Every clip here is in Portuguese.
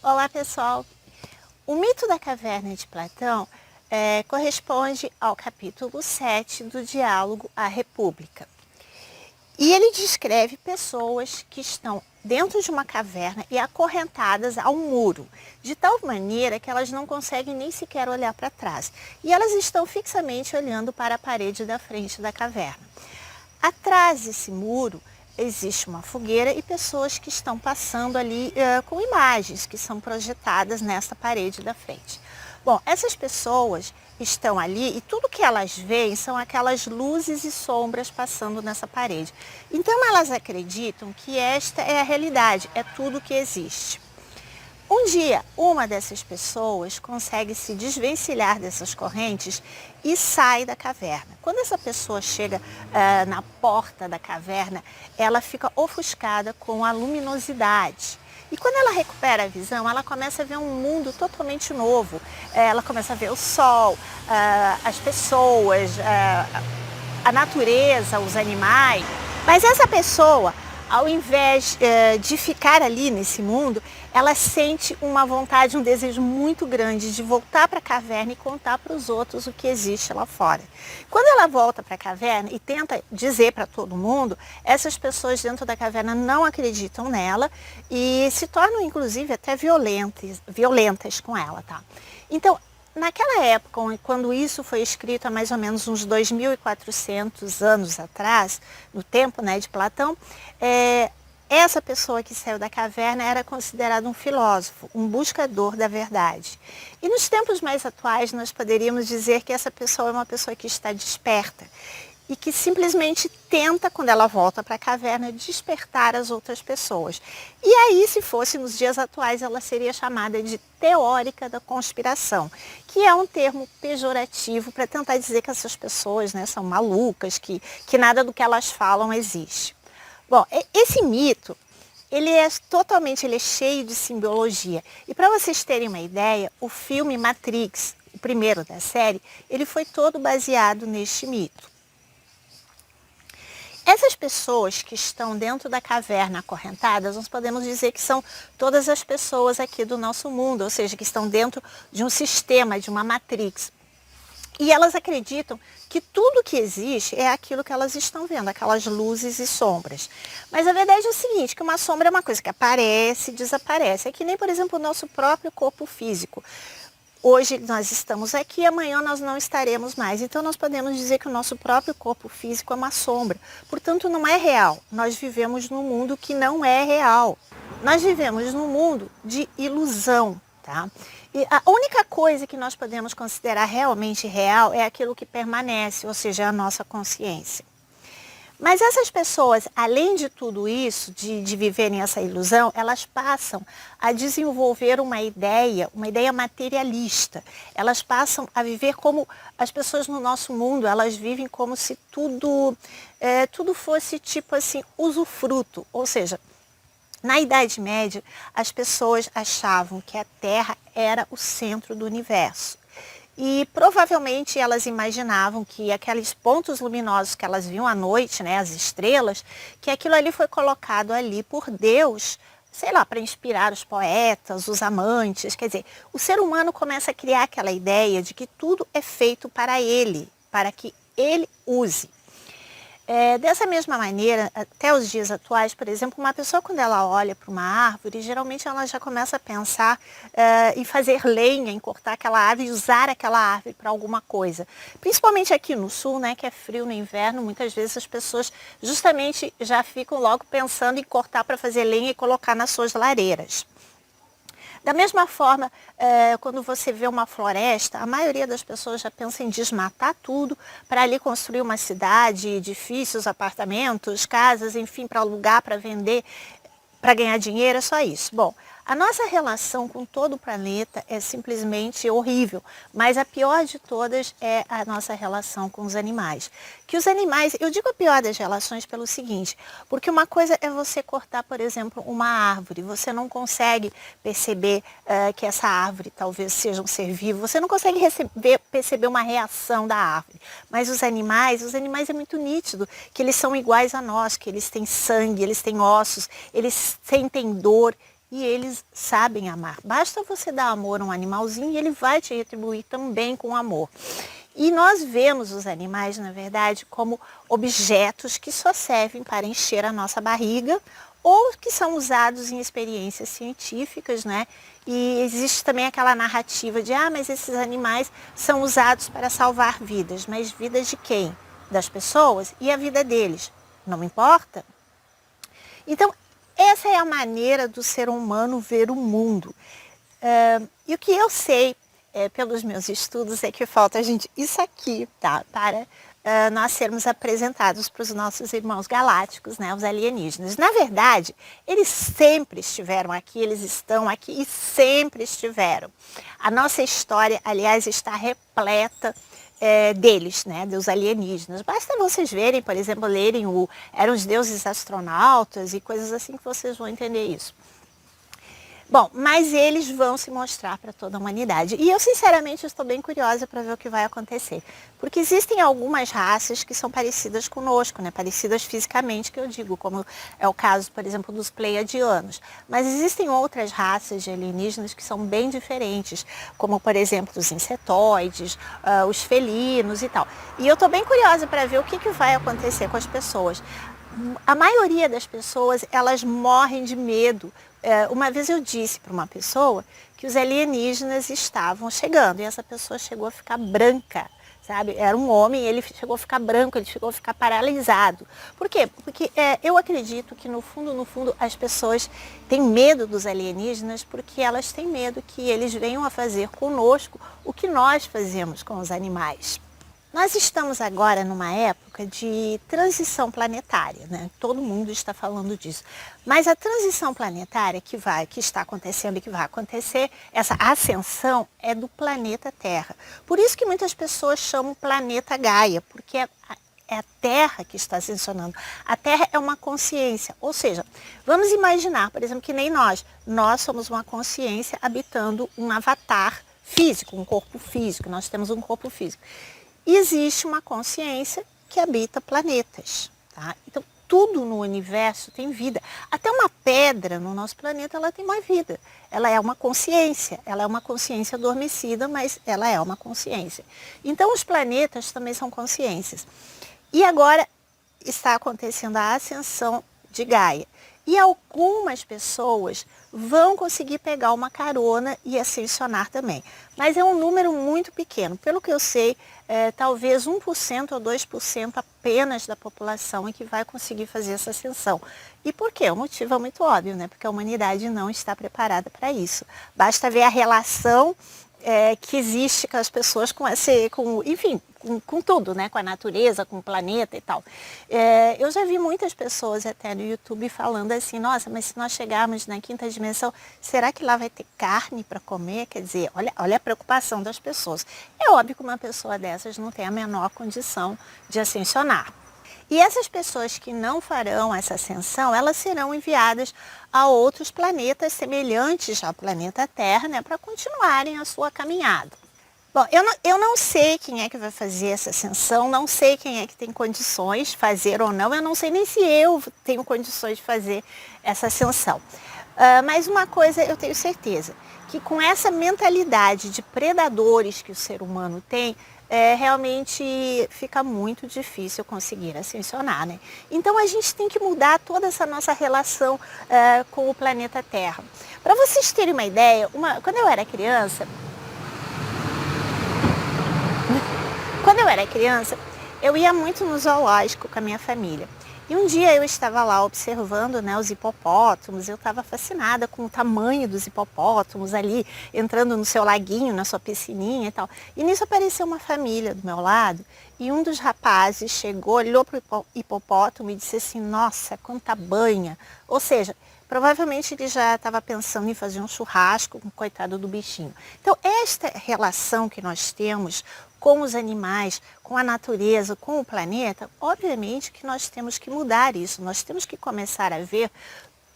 Olá pessoal, o mito da caverna de Platão corresponde ao capítulo 7 do diálogo A República. E ele descreve pessoas que estão dentro de uma caverna e acorrentadas a um muro, de tal maneira que elas não conseguem nem sequer olhar para trás. E elas estão fixamente olhando para a parede da frente da caverna. Atrás desse muro existe uma fogueira e pessoas que estão passando ali com imagens que são projetadas nessa parede da frente. Bom, essas pessoas estão ali e tudo que elas veem são aquelas luzes e sombras passando nessa parede. Então elas acreditam que esta é a realidade, é tudo que existe. Um dia, uma dessas pessoas consegue se desvencilhar dessas correntes e sai da caverna. Quando essa pessoa chega na porta da caverna, ela fica ofuscada com a luminosidade. E quando ela recupera a visão, ela começa a ver um mundo totalmente novo. Ela começa a ver o sol, as pessoas, a natureza, os animais. Mas essa pessoa, ao invés de ficar ali nesse mundo, ela sente uma vontade, um desejo muito grande de voltar para a caverna e contar para os outros o que existe lá fora. Quando ela volta para a caverna e tenta dizer para todo mundo, essas pessoas dentro da caverna não acreditam nela e se tornam inclusive até violentas com ela, tá? Então, naquela época, quando isso foi escrito há mais ou menos uns 2.400 anos atrás, no tempo, né, de Platão, essa pessoa que saiu da caverna era considerada um filósofo, um buscador da verdade. E nos tempos mais atuais, nós poderíamos dizer que essa pessoa é uma pessoa que está desperta e que simplesmente tenta, quando ela volta para a caverna, despertar as outras pessoas. E aí, se fosse nos dias atuais, ela seria chamada de teórica da conspiração, que é um termo pejorativo para tentar dizer que essas pessoas, né, são malucas, que nada do que elas falam existe. Bom, esse mito, ele é cheio de simbologia. E para vocês terem uma ideia, o filme Matrix, o primeiro da série, ele foi todo baseado neste mito. Essas pessoas que estão dentro da caverna acorrentadas, nós podemos dizer que são todas as pessoas aqui do nosso mundo, ou seja, que estão dentro de um sistema, de uma matrix. E elas acreditam que tudo que existe é aquilo que elas estão vendo, aquelas luzes e sombras. Mas a verdade é o seguinte, que uma sombra é uma coisa que aparece e desaparece. É que nem, por exemplo, o nosso próprio corpo físico. Hoje nós estamos aqui, amanhã nós não estaremos mais. Então nós podemos dizer que o nosso próprio corpo físico é uma sombra. Portanto, não é real. Nós vivemos num mundo que não é real. Nós vivemos num mundo de ilusão, tá? E a única coisa que nós podemos considerar realmente real é aquilo que permanece, ou seja, a nossa consciência. Mas essas pessoas, além de tudo isso, de viverem essa ilusão, elas passam a desenvolver uma ideia materialista. Elas passam a viver como as pessoas no nosso mundo, elas vivem como se tudo fosse tipo assim, usufruto, ou seja, na Idade Média, as pessoas achavam que a Terra era o centro do universo. E provavelmente elas imaginavam que aqueles pontos luminosos que elas viam à noite, né, as estrelas, que aquilo ali foi colocado ali por Deus, sei lá, para inspirar os poetas, os amantes. Quer dizer, o ser humano começa a criar aquela ideia de que tudo é feito para ele, para que ele use. Dessa mesma maneira, até os dias atuais, por exemplo, uma pessoa quando ela olha para uma árvore, geralmente ela já começa a pensar em fazer lenha, em cortar aquela árvore e usar aquela árvore para alguma coisa. Principalmente aqui no sul, né, que é frio no inverno, muitas vezes as pessoas justamente já ficam logo pensando em cortar para fazer lenha e colocar nas suas lareiras. Da mesma forma, quando você vê uma floresta, a maioria das pessoas já pensa em desmatar tudo para ali construir uma cidade, edifícios, apartamentos, casas, enfim, para alugar, para vender, para ganhar dinheiro, é só isso. Bom, a nossa relação com todo o planeta é simplesmente horrível, mas a pior de todas é a nossa relação com os animais. Que os animais, eu digo a pior das relações pelo seguinte, porque uma coisa é você cortar, por exemplo, uma árvore, você não consegue perceber que essa árvore talvez seja um ser vivo, você não consegue perceber uma reação da árvore, mas os animais é muito nítido que eles são iguais a nós, que eles têm sangue, eles têm ossos, eles sentem dor, e eles sabem amar. Basta você dar amor a um animalzinho e ele vai te retribuir também com amor. E nós vemos os animais, na verdade, como objetos que só servem para encher a nossa barriga ou que são usados em experiências científicas, né? E existe também aquela narrativa de, mas esses animais são usados para salvar vidas. Mas vidas de quem? Das pessoas e a vida deles. Não importa? Então, essa é a maneira do ser humano ver o mundo. E o que eu sei, pelos meus estudos, é que falta a gente isso aqui, tá? Para nós sermos apresentados para os nossos irmãos galácticos, né? Os alienígenas. Na verdade, eles sempre estiveram aqui, eles estão aqui e sempre estiveram. A nossa história, aliás, está repleta deles, né, dos alienígenas. Basta vocês verem, por exemplo, lerem Eram os Deuses Astronautas e coisas assim que vocês vão entender isso. Bom, mas eles vão se mostrar para toda a humanidade. E eu, sinceramente, estou bem curiosa para ver o que vai acontecer. Porque existem algumas raças que são parecidas conosco, né? Parecidas fisicamente, que eu digo, como é o caso, por exemplo, dos pleiadianos. Mas existem outras raças de alienígenas que são bem diferentes, como, por exemplo, os insetoides, os felinos e tal. E eu estou bem curiosa para ver o que vai acontecer com as pessoas. A maioria das pessoas, elas morrem de medo. Uma vez eu disse para uma pessoa que os alienígenas estavam chegando e essa pessoa chegou a ficar branca, sabe? Era um homem, ele chegou a ficar branco, ele chegou a ficar paralisado. Por quê? Porque eu acredito que no fundo, as pessoas têm medo dos alienígenas porque elas têm medo que eles venham a fazer conosco o que nós fazemos com os animais. Nós estamos agora numa época de transição planetária, né? Todo mundo está falando disso. Mas a transição planetária que está acontecendo e que vai acontecer, essa ascensão é do planeta Terra. Por isso que muitas pessoas chamam o planeta Gaia, porque é a Terra que está ascensionando. A Terra é uma consciência, ou seja, vamos imaginar, por exemplo, que nem nós somos uma consciência habitando um avatar físico, um corpo físico, nós temos um corpo físico. E existe uma consciência que habita planetas, tá? Então, tudo no universo tem vida. Até uma pedra no nosso planeta, ela tem uma vida. Ela é uma consciência adormecida, mas ela é uma consciência. Então, os planetas também são consciências. E agora está acontecendo a ascensão de Gaia. E algumas pessoas vão conseguir pegar uma carona e ascensionar também. Mas é um número muito pequeno. Pelo que eu sei, talvez 1% ou 2% apenas da população é que vai conseguir fazer essa ascensão. E por quê? O motivo é muito óbvio, né? Porque a humanidade não está preparada para isso. Basta ver a relação que existe com as pessoas com tudo, né? Com a natureza, com o planeta e tal. Eu já vi muitas pessoas até no YouTube falando assim, nossa, mas se nós chegarmos na quinta dimensão, será que lá vai ter carne para comer? Quer dizer, olha a preocupação das pessoas. É óbvio que uma pessoa dessas não tem a menor condição de ascensionar. E essas pessoas que não farão essa ascensão, elas serão enviadas a outros planetas semelhantes ao planeta Terra, né, para continuarem a sua caminhada. Bom, eu não sei quem é que vai fazer essa ascensão, não sei quem é que tem condições de fazer ou não, eu não sei nem se eu tenho condições de fazer essa ascensão. Mas uma coisa eu tenho certeza, que com essa mentalidade de predadores que o ser humano tem, realmente fica muito difícil conseguir ascensionar, né? Então a gente tem que mudar toda essa nossa relação com o planeta Terra. Para vocês terem uma ideia, quando eu era criança, eu ia muito no zoológico com a minha família. E um dia eu estava lá observando, né, os hipopótamos, eu estava fascinada com o tamanho dos hipopótamos ali, entrando no seu laguinho, na sua piscininha e tal. E nisso apareceu uma família do meu lado e um dos rapazes chegou, olhou para o hipopótamo e disse assim, nossa, quanta banha. Ou seja, provavelmente ele já estava pensando em fazer um churrasco com o coitado do bichinho. Então, esta relação que nós temos com os animais, com a natureza, com o planeta, obviamente que nós temos que mudar isso. Nós temos que começar a ver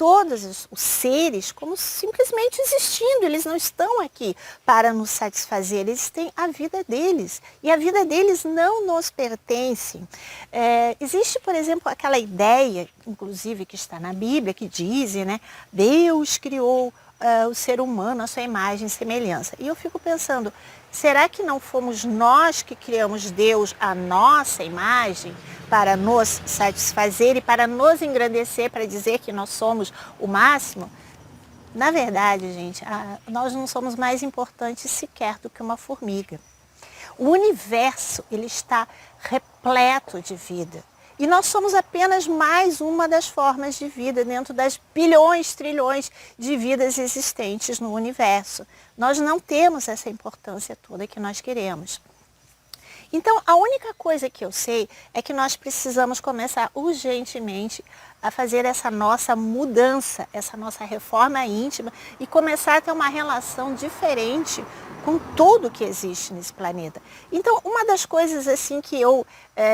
todos os seres como simplesmente existindo. Eles não estão aqui para nos satisfazer, eles têm a vida deles. E a vida deles não nos pertence. Existe, por exemplo, aquela ideia, inclusive que está na Bíblia, que diz, né, Deus criou o ser humano à sua imagem e semelhança. E eu fico pensando, será que não fomos nós que criamos Deus à nossa imagem para nos satisfazer e para nos engrandecer, para dizer que nós somos o máximo? Na verdade, gente, nós não somos mais importantes sequer do que uma formiga. O universo, ele está repleto de vida. E nós somos apenas mais uma das formas de vida dentro das bilhões, trilhões de vidas existentes no universo. Nós não temos essa importância toda que nós queremos. Então, a única coisa que eu sei é que nós precisamos começar urgentemente a fazer essa nossa mudança, essa nossa reforma íntima e começar a ter uma relação diferente com tudo que existe nesse planeta. Então, uma das coisas assim que eu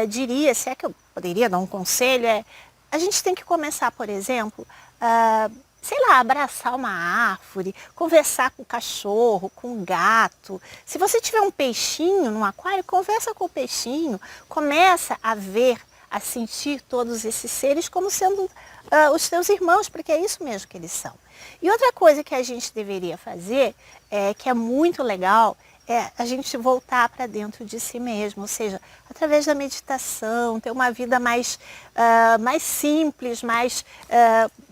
diria, se é que eu poderia dar um conselho, a gente tem que começar, por exemplo, sei lá, abraçar uma árvore, conversar com o cachorro, com o gato. Se você tiver um peixinho no aquário, conversa com o peixinho, começa a ver, a sentir todos esses seres como sendo os teus irmãos, porque é isso mesmo que eles são. E outra coisa que a gente deveria fazer, que é muito legal, é a gente voltar para dentro de si mesmo, ou seja, através da meditação, ter uma vida mais simples, mais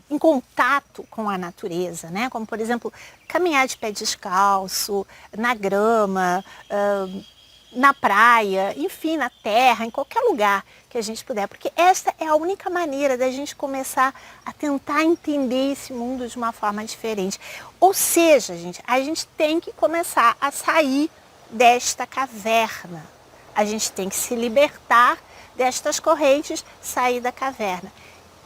em contato com a natureza, né? Como, por exemplo, caminhar de pé descalço, na grama, na praia, enfim, na terra, em qualquer lugar que a gente puder, porque esta é a única maneira da gente começar a tentar entender esse mundo de uma forma diferente. Ou seja, gente, a gente tem que começar a sair desta caverna. A gente tem que se libertar destas correntes, sair da caverna.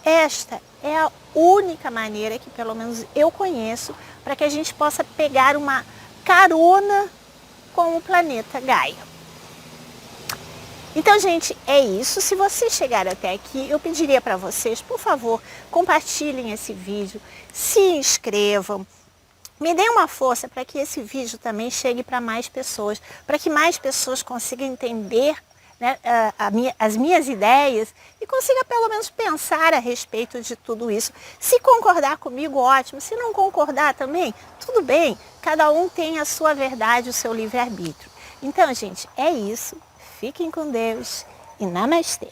Esta é a única maneira que, pelo menos, eu conheço para que a gente possa pegar uma carona com o planeta Gaia. Então, gente, é isso. Se vocês chegaram até aqui, eu pediria para vocês, por favor, compartilhem esse vídeo, se inscrevam, me deem uma força para que esse vídeo também chegue para mais pessoas, para que mais pessoas consigam entender, né, as minhas ideias e consiga pelo menos pensar a respeito de tudo isso. Se concordar comigo, ótimo. Se não concordar também, tudo bem. Cada um tem a sua verdade, o seu livre-arbítrio. Então, gente, é isso. Fiquem com Deus e namastê.